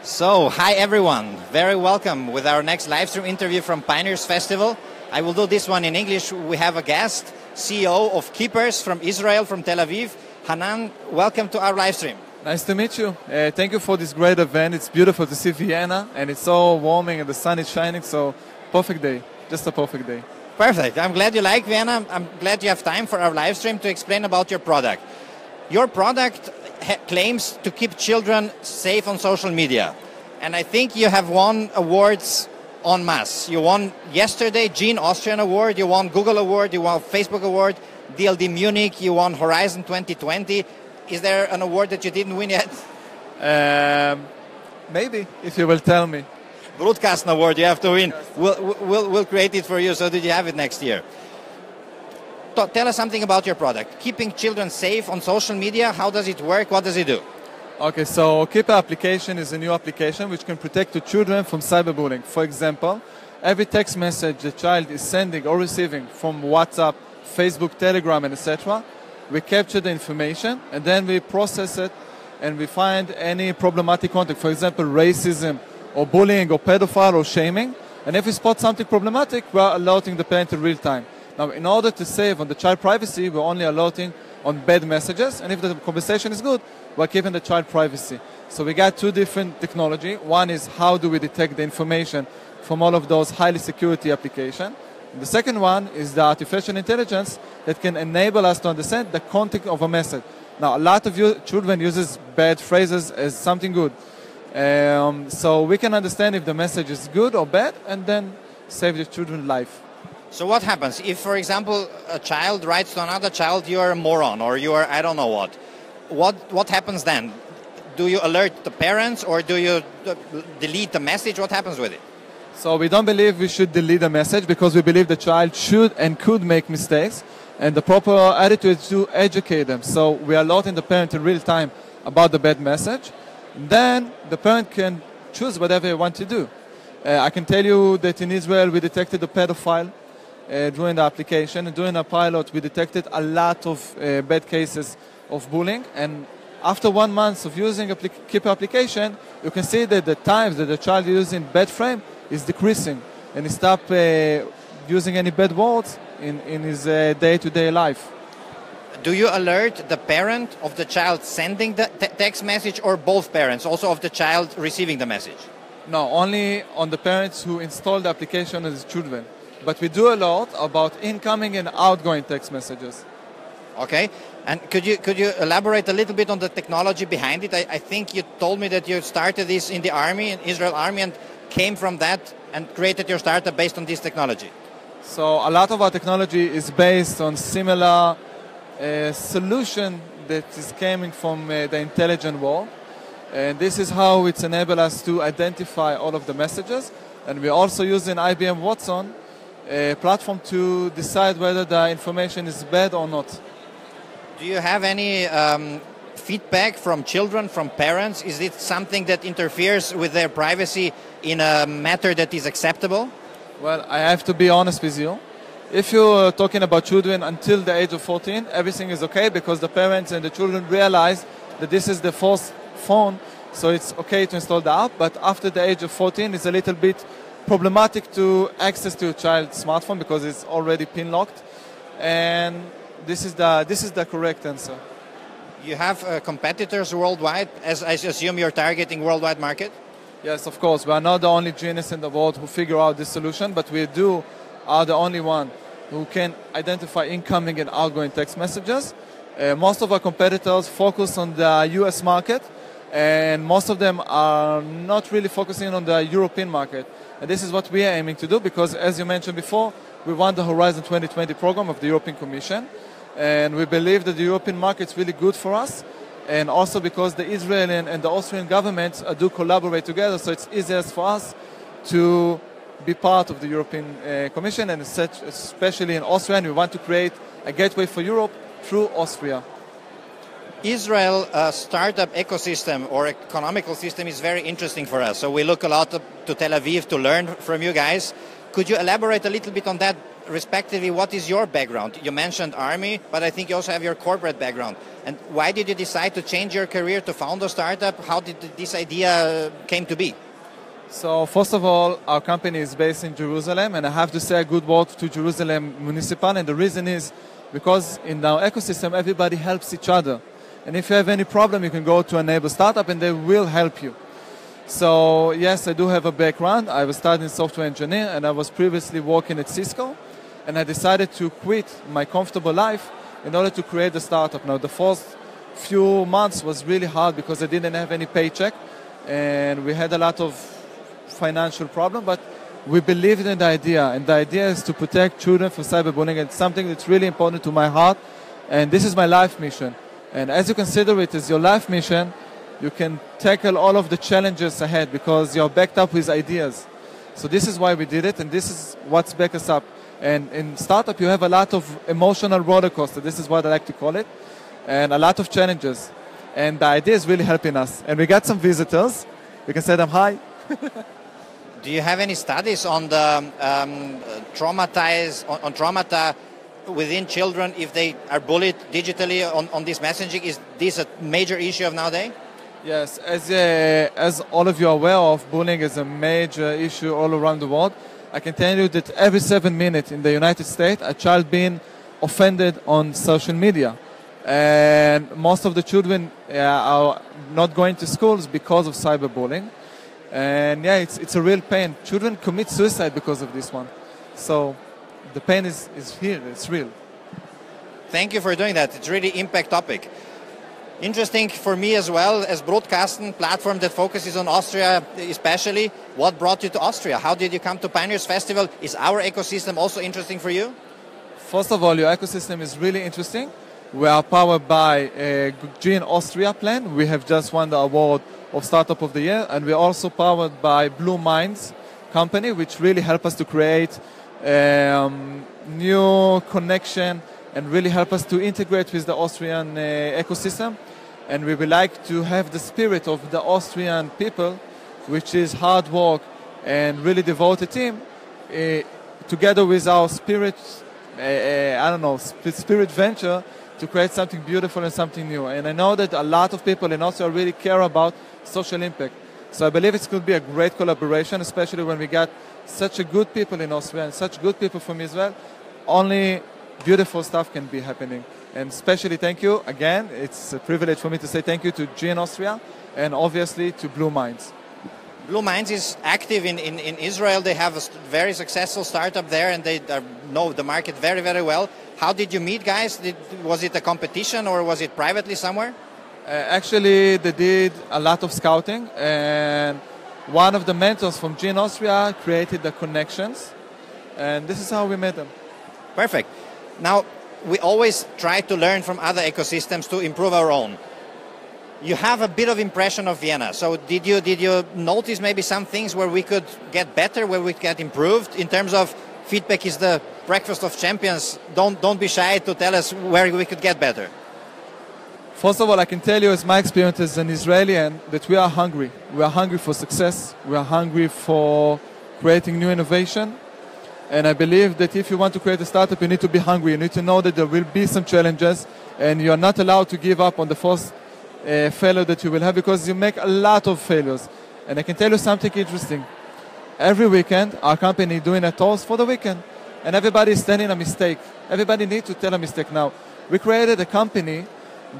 So, hi everyone, very welcome with our next live stream interview from Pioneers Festival. I will do this one in English. We have a guest, CEO of Keepers from Israel, from Tel Aviv. Hanan, welcome to our live stream. Nice to meet you. Thank you for this great event. It's beautiful to see Vienna, and it's so warming and the sun is shining, so perfect day, just a perfect day. Perfect. I'm glad you like Vienna. I'm glad you have time for our live stream to explain about your product. Your product claims to keep children safe on social media. And I think you have won awards en masse. You won yesterday Gene Austrian Award, you won Google Award, you won Facebook Award, DLD Munich, you won Horizon 2020. Is there an award that you didn't win yet? Maybe, if you will tell me. Broadcast Award you have to win. We'll create it for you so that you have it next year. Tell us something about your product. Keeping children safe on social media, how does it work? What does it do? Okay, so Keeper application is a new application which can protect the children from cyberbullying. For example, every text message the child is sending or receiving from WhatsApp, Facebook, Telegram, and etc., we capture the information and then we process it and we find any problematic content, for example, racism or bullying or pedophile or shaming. And if we spot something problematic, we are alerting the parent in real time. Now, in order to save on the child privacy, we're only alerting on bad messages, and if the conversation is good, we're keeping the child privacy. So we got two different technology. One is how do we detect the information from all of those highly security applications. The second one is the artificial intelligence that can enable us to understand the content of a message. Now, a lot of children uses bad phrases as something good. So we can understand if the message is good or bad, and then save the children's life. So what happens if, for example, a child writes to another child, you are a moron, or you are I don't know what? What happens then? Do you alert the parents, or do you delete the message? What happens with it? So we don't believe we should delete the message because we believe the child should and could make mistakes, and the proper attitude is to educate them. So we are alerting the parent in real time about the bad message. Then the parent can choose whatever they want to do. I can tell you that in Israel we detected a pedophile during the application, and during a pilot we detected a lot of bad cases of bullying, and after 1 month of using a Keeper application, you can see that the times that the child is using bad frame is decreasing, and he stopped using any bad words in his day-to-day life. Do you alert the parent of the child sending the text message, or both parents, also of the child receiving the message? No, only on the parents who install the application as children. But we do alert about incoming and outgoing text messages. Okay, and could you elaborate a little bit on the technology behind it? I think you told me that you started this in the army, in Israel Army, and came from that and created your startup based on this technology. So a lot of our technology is based on similar solution that is coming from the intelligent world. And this is how it's enabled us to identify all of the messages. And we're also using IBM Watson platform to decide whether the information is bad or not. Do you have any feedback from children, from parents? Is it something that interferes with their privacy in a matter that is acceptable? Well, I have to be honest with you. If you're talking about children until the age of 14, everything is okay because the parents and the children realize that this is the first phone, so it's okay to install the app. But after the age of 14, it's a little bit problematic to access to a child's smartphone because it's already pin locked, and this is the correct answer. You have competitors worldwide, as I assume you're targeting worldwide market? Yes, of course. We are not the only genius in the world who figure out this solution, but we are the only one who can identify incoming and outgoing text messages. Most of our competitors focus on the US market, and most of them are not really focusing on the European market. And this is what we are aiming to do because, as you mentioned before, we won the Horizon 2020 program of the European Commission. And we believe that the European market is really good for us. And also because the Israeli and the Austrian governments do collaborate together, so it's easier for us to be part of the European Commission, and especially in Austria, and we want to create a gateway for Europe through Austria. Israel startup ecosystem or economical system is very interesting for us. So we look a lot to Tel Aviv to learn from you guys. Could you elaborate a little bit on that? respectively, what is your background? You mentioned army, but I think you also have your corporate background. And why did you decide to change your career to found a startup? How did this idea came to be? So first of all, our company is based in Jerusalem, and I have to say a good word to Jerusalem Municipal, and the reason is because in our ecosystem, everybody helps each other. And if you have any problem, you can go to a neighbor startup and they will help you. So yes, I do have a background. I was studying software engineer, and I was previously working at Cisco, and I decided to quit my comfortable life in order to create a startup. Now, the first few months was really hard because I didn't have any paycheck, and we had a lot of financial problem, but we believed in the idea, and the idea is to protect children from cyberbullying. It's something that's really important to my heart, and this is my life mission. And as you consider it as your life mission, you can tackle all of the challenges ahead because you're backed up with ideas. So this is why we did it, and this is what's back us up. And in startup, you have a lot of emotional roller coaster. This is what I like to call it, and a lot of challenges. And the idea is really helping us. And we got some visitors. We can say them hi. Do you have any studies on the traumata within children if they are bullied digitally on this messaging? Is this a major issue of nowadays? Yes, as all of you are aware of, bullying is a major issue all around the world. I can tell you that every 7 minutes in the United States, a child being offended on social media. And most of the children are not going to schools because of cyberbullying. And yeah, it's a real pain. Children commit suicide because of this one. So the pain is here, it's real. Thank you for doing that. It's really impact topic. Interesting for me as well, as broadcasting platform that focuses on Austria especially. What brought you to Austria? How did you come to Pioneers Festival? Is our ecosystem also interesting for you? First of all, your ecosystem is really interesting. We are powered by a Gene Austria plan. We have just won the award of Startup of the Year, and we're also powered by Blue Minds company, which really help us to create new connection and really help us to integrate with the Austrian ecosystem. And we would like to have the spirit of the Austrian people, which is hard work and really devoted team, together with our spirit, spirit venture, to create something beautiful and something new. And I know that a lot of people in Austria really care about social impact. So I believe it could be a great collaboration, especially when we got such a good people in Austria and such good people from Israel. Only beautiful stuff can be happening. And especially thank you again. It's a privilege for me to say thank you to Gene Austria and obviously to Blue Minds. Blue Minds is active in Israel. They have a very successful startup there, and they know the market very, very well. How did you meet, guys? Was it a competition or was it privately somewhere? Actually, they did a lot of scouting, and one of the mentors from Gene Austria created the connections, and this is how we met them. Perfect. Now, we always try to learn from other ecosystems to improve our own. You have a bit of impression of Vienna. So did you notice maybe some things where we could get better, where we could get improved? In terms of feedback is the breakfast of champions. Don't be shy to tell us where we could get better. First of all, I can tell you as my experience as an Israeli that we are hungry. We are hungry for success. We are hungry for creating new innovation. And I believe that if you want to create a startup, you need to be hungry. You need to know that there will be some challenges, and you are not allowed to give up on the first failure that you will have, because you make a lot of failures. And I can tell you something interesting. Every weekend, our company is doing a toast for the weekend, and everybody is telling a mistake. Everybody needs to tell a mistake. Now, we created a company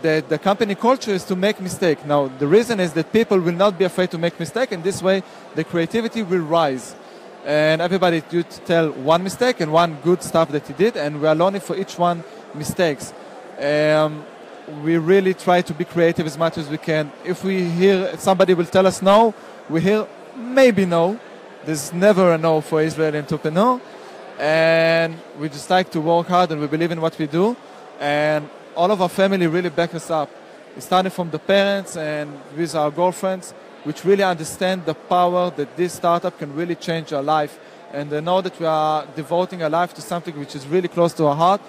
that the company culture is to make mistake. Now, the reason is that people will not be afraid to make mistake, and this way, the creativity will rise. And everybody should tell one mistake and one good stuff that he did, and we are learning for each one mistakes. We really try to be creative as much as we can. If we hear somebody will tell us no, we hear maybe no. There's never a no for Israeli entrepreneur. And we just like to work hard, and we believe in what we do. And all of our family really back us up. It started from the parents and with our girlfriends, which really understand the power that this startup can really change our life. And they know that we are devoting our life to something which is really close to our heart.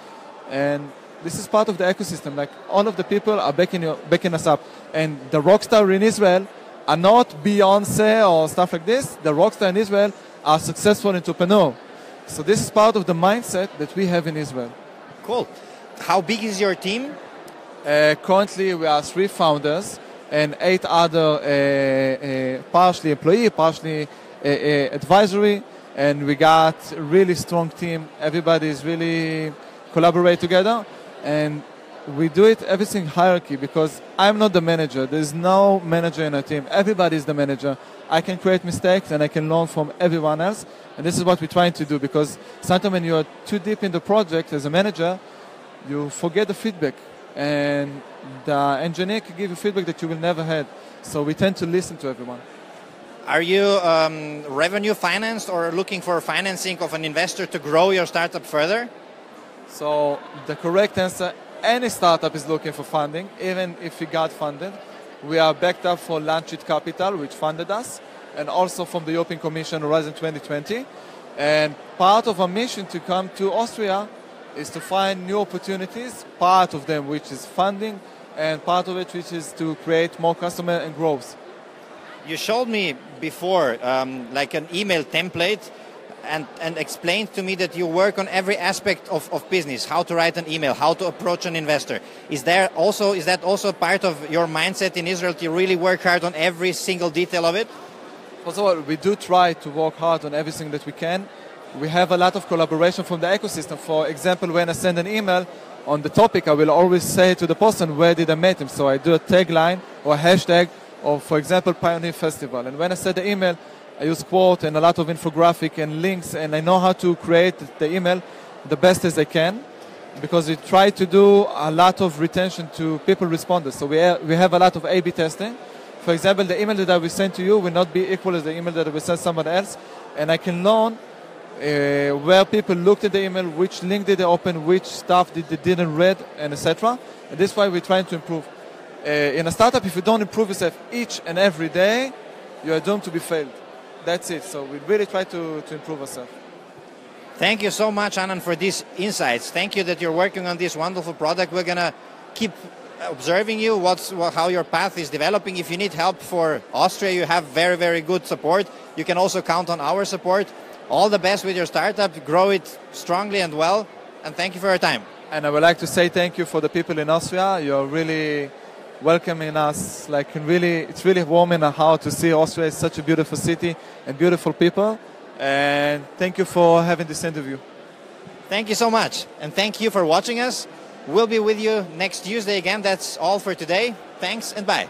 And this is part of the ecosystem. Like, all of the people are backing us up. And the rock star in Israel are not Beyonce or stuff like this. The rock star in Israel are successful entrepreneurs. So this is part of the mindset that we have in Israel. Cool. How big is your team? Currently, we are 3 founders and 8 other partially employee, partially advisory, and we got a really strong team. Everybody is really collaborate together, and we do it everything hierarchy because I'm not the manager. There's no manager in our team. Everybody is the manager. I can create mistakes and I can learn from everyone else, and this is what we're trying to do because sometimes when you're too deep in the project as a manager, you forget the feedback, and the engineer can give you feedback that you will never had. So we tend to listen to everyone. Are you revenue financed or looking for financing of an investor to grow your startup further? So the correct answer, any startup is looking for funding, even if we got funded. We are backed up for Launchit Capital, which funded us, and also from the European Commission Horizon 2020. And part of our mission to come to Austria is to find new opportunities, part of them which is funding, and part of it which is to create more customer and growth. You showed me before like an email template and explained to me that you work on every aspect of business, how to write an email, how to approach an investor. Is that also part of your mindset in Israel to really work hard on every single detail of it? First of all, we do try to work hard on everything that we can. We have a lot of collaboration from the ecosystem. For example, when I send an email on the topic, I will always say to the person, where did I meet him? So I do a tagline or a hashtag, or for example, Pioneer Festival. And when I send the email, I use quote and a lot of infographic and links, and I know how to create the email the best as I can, because we try to do a lot of retention to people responders. So we have a lot of A/B testing. For example, the email that I will send to you will not be equal as the email that I will send someone else, and I can learn where people looked at the email, which link did they open, which stuff they didn't read, and etc. And this is why we're trying to improve. In a startup, if you don't improve yourself each and every day, you are doomed to be failed. That's it. So we really try to improve ourselves. Thank you so much, Hanan, for these insights. Thank you that you're working on this wonderful product. We're going to keep observing you, how your path is developing. If you need help for Austria, you have very, very good support. You can also count on our support. All the best with your startup. Grow it strongly and well. And thank you for your time. And I would like to say thank you for the people in Austria. You're really welcoming us. It's really warm in our heart to see Austria is such a beautiful city and beautiful people. And thank you for having this interview. Thank you so much. And thank you for watching us. We'll be with you next Tuesday again. That's all for today. Thanks and bye.